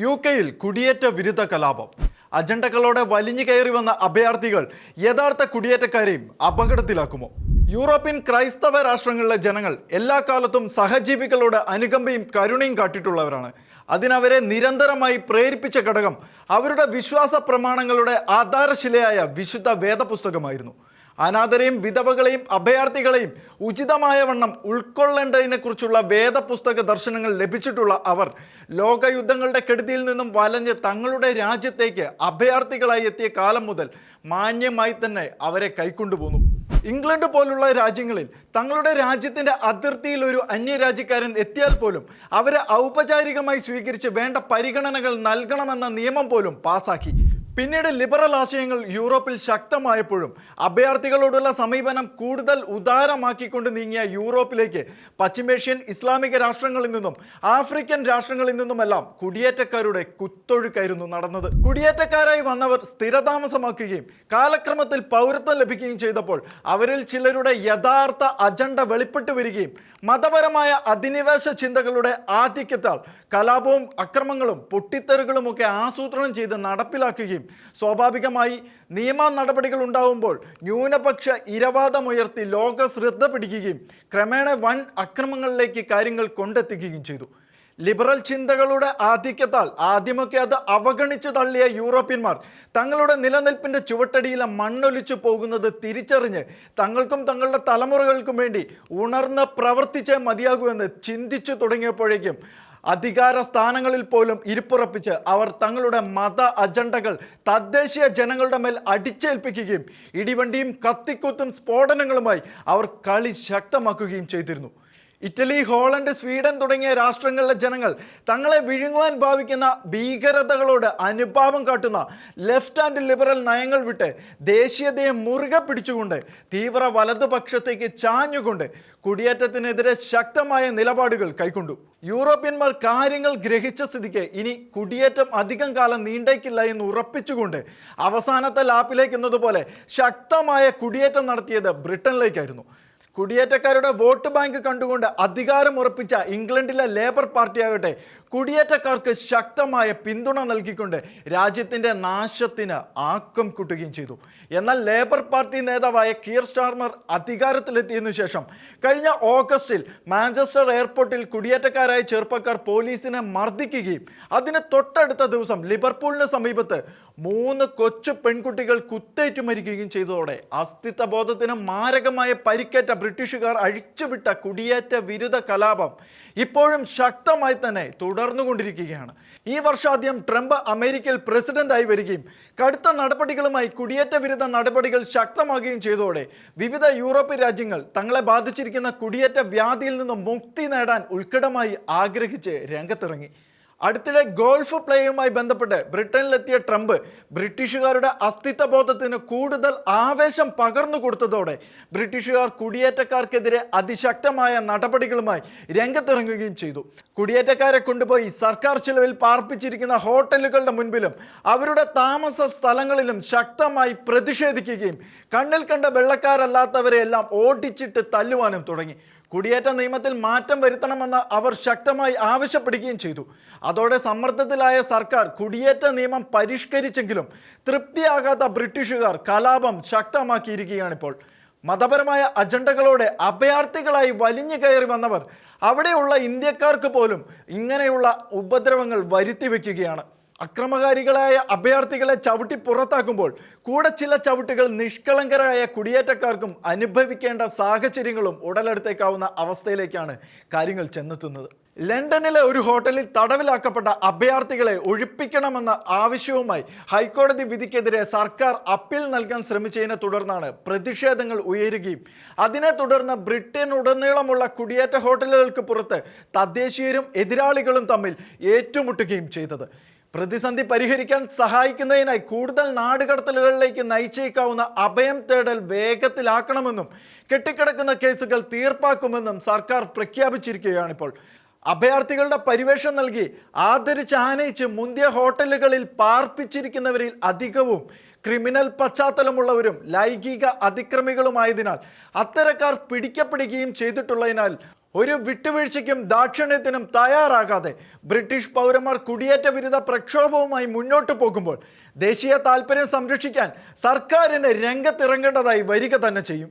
യുകെയിൽ കുടിയേറ്റ വിരുദ്ധ കലാപം. അജണ്ടകളോടെ വലിഞ്ഞു കയറി വന്ന അഭയാർത്ഥികൾ യഥാർത്ഥ കുടിയേറ്റക്കാരെയും അപകടത്തിലാക്കുമോ? യൂറോപ്യൻ ക്രൈസ്തവ രാഷ്ട്രങ്ങളിലെ ജനങ്ങൾ എല്ലാ കാലത്തും സഹജീവികളോട് അനുകമ്പയും കരുണയും കാട്ടിയിട്ടുള്ളവരാണ്. അതിനവരെ നിരന്തരമായി പ്രേരിപ്പിച്ച ഘടകം അവരുടെ വിശ്വാസ പ്രമാണങ്ങളുടെ ആധാരശിലയായ വിശുദ്ധ വേദപുസ്തകമായിരുന്നു. അനാഥരെയും വിധവകളെയും അഭയാർത്ഥികളെയും ഉചിതമായ വണ്ണം ഉൾക്കൊള്ളേണ്ടതിനെക്കുറിച്ചുള്ള വേദപുസ്തക ദർശനങ്ങൾ ലഭിച്ചിട്ടുള്ള അവർ ലോകയുദ്ധങ്ങളുടെ കെടുതിയിൽ നിന്നും വലഞ്ഞ് തങ്ങളുടെ രാജ്യത്തേക്ക് അഭയാർത്ഥികളായി എത്തിയ കാലം മുതൽ മാന്യമായി തന്നെ അവരെ കൈക്കൊണ്ടുപോന്നു. ഇംഗ്ലണ്ട് പോലുള്ള രാജ്യങ്ങളിൽ തങ്ങളുടെ രാജ്യത്തിൻ്റെ അതിർത്തിയിൽ ഒരു അന്യരാജ്യക്കാരൻ എത്തിയാൽ പോലും അവരെ ഔപചാരികമായി സ്വീകരിച്ച് വേണ്ട പരിഗണനകൾ നൽകണമെന്ന നിയമം പോലും പാസാക്കി. പിന്നീട് ലിബറൽ ആശയങ്ങൾ യൂറോപ്പിൽ ശക്തമായപ്പോഴും അഭയാർത്ഥികളോടുള്ള സമീപനം കൂടുതൽ ഉദാരമാക്കിക്കൊണ്ട് നീങ്ങിയ യൂറോപ്പിലേക്ക് പശ്ചിമേഷ്യൻ ഇസ്ലാമിക രാഷ്ട്രങ്ങളിൽ നിന്നും ആഫ്രിക്കൻ രാഷ്ട്രങ്ങളിൽ നിന്നുമെല്ലാം കുടിയേറ്റക്കാരുടെ കുത്തൊഴുക്കായിരുന്നു നടന്നത്. കുടിയേറ്റക്കാരായി വന്നവർ സ്ഥിരതാമസമാക്കുകയും കാലക്രമത്തിൽ പൗരത്വം ലഭിക്കുകയും ചെയ്തപ്പോൾ അവരിൽ ചിലരുടെ യഥാർത്ഥ അജണ്ട വെളിപ്പെട്ടു വരികയും മതപരമായ അധിനിവേശ ചിന്തകളുടെ ആധിക്യത്താൽ കലാപവും അക്രമങ്ങളും പൊട്ടിത്തെറുകളുമൊക്കെ ആസൂത്രണം ചെയ്ത് നടപ്പിലാക്കുകയും സ്വാഭാവികമായി നിയമ നടപടികൾ ഉണ്ടാവുമ്പോൾ ന്യൂനപക്ഷ ഇരവാദമുയർത്തി ലോക ശ്രദ്ധ പിടിക്കുകയും ക്രമേണ വൻ അക്രമങ്ങളിലേക്ക് കാര്യങ്ങൾ കൊണ്ടെത്തിക്കുകയും ചെയ്തു. ലിബറൽ ചിന്തകളുടെ ആധിക്യത്താൽ ആദ്യമൊക്കെ അത് അവഗണിച്ചു തള്ളിയ യൂറോപ്യന്മാർ തങ്ങളുടെ നിലനിൽപ്പിൻ്റെ ചുവട്ടടിയിലെ മണ്ണൊലിച്ചു പോകുന്നത് തിരിച്ചറിഞ്ഞ് തങ്ങൾക്കും തങ്ങളുടെ തലമുറകൾക്കും വേണ്ടി ഉണർന്ന് പ്രവർത്തിച്ചേ മതിയാകൂ എന്ന് ചിന്തിച്ചു തുടങ്ങിയപ്പോഴേക്കും അധികാര സ്ഥാനങ്ങളിൽ പോലും ഇരിപ്പുറപ്പിച്ച് അവർ തങ്ങളുടെ മത അജണ്ടകൾ തദ്ദേശീയ ജനങ്ങളുടെ മേൽ അടിച്ചേൽപ്പിക്കുകയും ഇടിവണ്ടിയും കത്തിക്കുത്തും സ്ഫോടനങ്ങളുമായി അവർ കളി ശക്തമാക്കുകയും ചെയ്തിരുന്നു. ഇറ്റലി, ഹോളണ്ട്, സ്വീഡൻ തുടങ്ങിയ രാഷ്ട്രങ്ങളിലെ ജനങ്ങൾ തങ്ങളെ വിഴുങ്ങുവാൻ ഭാവിക്കുന്ന ഭീകരതകളോട് അനുഭാവം കാട്ടുന്ന ലെഫ്റ്റ് ആൻഡ് ലിബറൽ നയങ്ങൾ വിട്ട് ദേശീയതയെ മുറുകെ പിടിച്ചുകൊണ്ട് തീവ്ര വലതുപക്ഷത്തേക്ക് ചാഞ്ഞുകൊണ്ട് കുടിയേറ്റത്തിനെതിരെ ശക്തമായ നിലപാടുകൾ കൈക്കൊണ്ടു. യൂറോപ്യന്മാർ കാര്യങ്ങൾ ഗ്രഹിച്ച സ്ഥിതിക്ക് ഇനി കുടിയേറ്റം അധികം കാലം നീണ്ടേക്കില്ല എന്ന് ഉറപ്പിച്ചുകൊണ്ട് അവസാനത്തെ ലാപ്പിലേക്ക് എന്നതുപോലെ ശക്തമായ കുടിയേറ്റം നടത്തിയത് ബ്രിട്ടനിലേക്കായിരുന്നു. കുടിയേറ്റക്കാരുടെ വോട്ട് ബാങ്ക് കണ്ടുകൊണ്ട് അധികാരം ഉറപ്പിച്ച ഇംഗ്ലണ്ടിലെ ലേബർ പാർട്ടിയാകട്ടെ കുടിയേറ്റക്കാർക്ക് ശക്തമായ പിന്തുണ നൽകിക്കൊണ്ട് രാജ്യത്തിൻ്റെ നാശത്തിന് ആക്കം കൂട്ടുകയും ചെയ്തു. എന്നാൽ ലേബർ പാർട്ടി നേതാവായ കീർ സ്റ്റാർമർ അധികാരത്തിലെത്തിയതിനു ശേഷം കഴിഞ്ഞ ഓഗസ്റ്റിൽ മാഞ്ചസ്റ്റർ എയർപോർട്ടിൽ കുടിയേറ്റക്കാരായ ചെറുപ്പക്കാർ പോലീസിനെ മർദ്ദിക്കുകയും അതിന് തൊട്ടടുത്ത ദിവസം ലിവർപൂളിന് സമീപത്ത് 3 കൊച്ചു പെൺകുട്ടികൾ കുത്തേറ്റു മരിക്കുകയും ചെയ്തതോടെ അസ്തിത്വ ബോധത്തിന് മാരകമായ പരിക്കേറ്റ ബ്രിട്ടീഷുകാർ അഴിച്ചുവിട്ട കുടിയേറ്റ വിരുദ്ധ കലാപം ഇപ്പോഴും ശക്തമായി തന്നെ തുടർന്നുകൊണ്ടിരിക്കുകയാണ്. ഈ വർഷാദ്യം ട്രംപ് അമേരിക്കയിൽ പ്രസിഡന്റായി വരികയും കടുത്ത നടപടികളുമായി കുടിയേറ്റ വിരുദ്ധ നടപടികൾ ശക്തമാകുകയും ചെയ്തതോടെ വിവിധ യൂറോപ്യൻ രാജ്യങ്ങൾ തങ്ങളെ ബാധിച്ചിരിക്കുന്ന കുടിയേറ്റ വ്യാധിയിൽ നിന്നും മുക്തി നേടാൻ ഉത്കടമായി ആഗ്രഹിച്ച് രംഗത്തിറങ്ങി. അടുത്തിടെ ഗോൾഫ് പ്ലേയുമായി ബന്ധപ്പെട്ട് ബ്രിട്ടനിലെത്തിയ ട്രംപ് ബ്രിട്ടീഷുകാരുടെ അസ്തിത്വ ബോധത്തിന് കൂടുതൽ ആവേശം പകർന്നു കൊടുത്തതോടെ ബ്രിട്ടീഷുകാർ കുടിയേറ്റക്കാർക്കെതിരെ അതിശക്തമായ നടപടികളുമായി രംഗത്തിറങ്ങുകയും ചെയ്തു. കുടിയേറ്റക്കാരെ കൊണ്ടുപോയി സർക്കാർ ചിലവിൽ പാർപ്പിച്ചിരിക്കുന്ന ഹോട്ടലുകളുടെ മുൻപിലും അവരുടെ താമസ സ്ഥലങ്ങളിലും ശക്തമായി പ്രതിഷേധിക്കുകയും കണ്ണിൽ കണ്ട വെള്ളക്കാരല്ലാത്തവരെയെല്ലാം ഓടിച്ചിട്ട് തല്ലുവാനും തുടങ്ങി. കുടിയേറ്റ നിയമത്തിൽ മാറ്റം വരുത്തണമെന്ന് അവർ ശക്തമായി ആവശ്യപ്പെടുകയും ചെയ്തു. അതോടെ സമ്മർദ്ദത്തിലായ സർക്കാർ കുടിയേറ്റ നിയമം പരിഷ്കരിച്ചെങ്കിലും തൃപ്തിയാകാത്ത ബ്രിട്ടീഷുകാർ കലാപം ശക്തമാക്കിയിരിക്കുകയാണിപ്പോൾ. മതപരമായ അജണ്ടകളോടെ അഭയാർത്ഥികളായി വലിഞ്ഞു കയറി വന്നവർ അവിടെയുള്ള ഇന്ത്യക്കാർക്ക് പോലും ഇങ്ങനെയുള്ള ഉപദ്രവങ്ങൾ വരുത്തി വയ്ക്കുകയാണ്. അക്രമകാരികളായ അഭയാർത്ഥികളെ ചവിട്ടി പുറത്താക്കുമ്പോൾ കൂടെ ചില ചവിട്ടുകൾ നിഷ്കളങ്കരായ കുടിയേറ്റക്കാർക്കും അനുഭവിക്കേണ്ട സാഹചര്യങ്ങളും ഉടലെടുത്തേക്കാവുന്ന അവസ്ഥയിലേക്കാണ് കാര്യങ്ങൾ ചെന്നെത്തുന്നത്. ലണ്ടനിലെ ഒരു ഹോട്ടലിൽ തടവിലാക്കപ്പെട്ട അഭയാർത്ഥികളെ ഒഴിപ്പിക്കണമെന്ന ആവശ്യവുമായി ഹൈക്കോടതി വിധിക്കെതിരെ സർക്കാർ അപ്പീൽ നൽകാൻ ശ്രമിച്ചതിനെ തുടർന്നാണ് പ്രതിഷേധങ്ങൾ ഉയരുകയും അതിനെ തുടർന്ന് ബ്രിട്ടനുടനീളമുള്ള കുടിയേറ്റ ഹോട്ടലുകൾക്ക് പുറത്ത് തദ്ദേശീയരും എതിരാളികളും തമ്മിൽ ഏറ്റുമുട്ടുകയും ചെയ്തത്. പ്രതിസന്ധി പരിഹരിക്കാൻ സഹായിക്കുന്നതിനായി കൂടുതൽ നാടുകടത്തലുകളിലേക്ക് നയിച്ചേക്കാവുന്ന അഭയം തേടൽ വേഗത്തിലാക്കണമെന്നും കെട്ടിക്കിടക്കുന്ന കേസുകൾ തീർപ്പാക്കുമെന്നും സർക്കാർ പ്രഖ്യാപിച്ചിരിക്കുകയാണിപ്പോൾ. അഭയാർത്ഥികളുടെ പരിവേഷം നൽകി ആദരിച്ച് ആനയിച്ച് മുന്തിയ ഹോട്ടലുകളിൽ പാർപ്പിച്ചിരിക്കുന്നവരിൽ അധികവും ക്രിമിനൽ പശ്ചാത്തലമുള്ളവരും ലൈംഗിക അതിക്രമികളുമായതിനാൽ അത്തരക്കാർ പിടിക്കപ്പെടുകയും ചെയ്തിട്ടുള്ളതിനാൽ ഒരു വിട്ടുവീഴ്ചയ്ക്കും ദാക്ഷിണ്യത്തിനും തയ്യാറാകാതെ ബ്രിട്ടീഷ് പൗരന്മാർ കുടിയേറ്റ വിരുദ്ധ പ്രക്ഷോഭവുമായി മുന്നോട്ട് പോകുമ്പോൾ ദേശീയ താൽപര്യം സംരക്ഷിക്കാൻ സർക്കാരിന് രംഗത്തിറങ്ങേണ്ടതായി വരിക തന്നെ ചെയ്യും.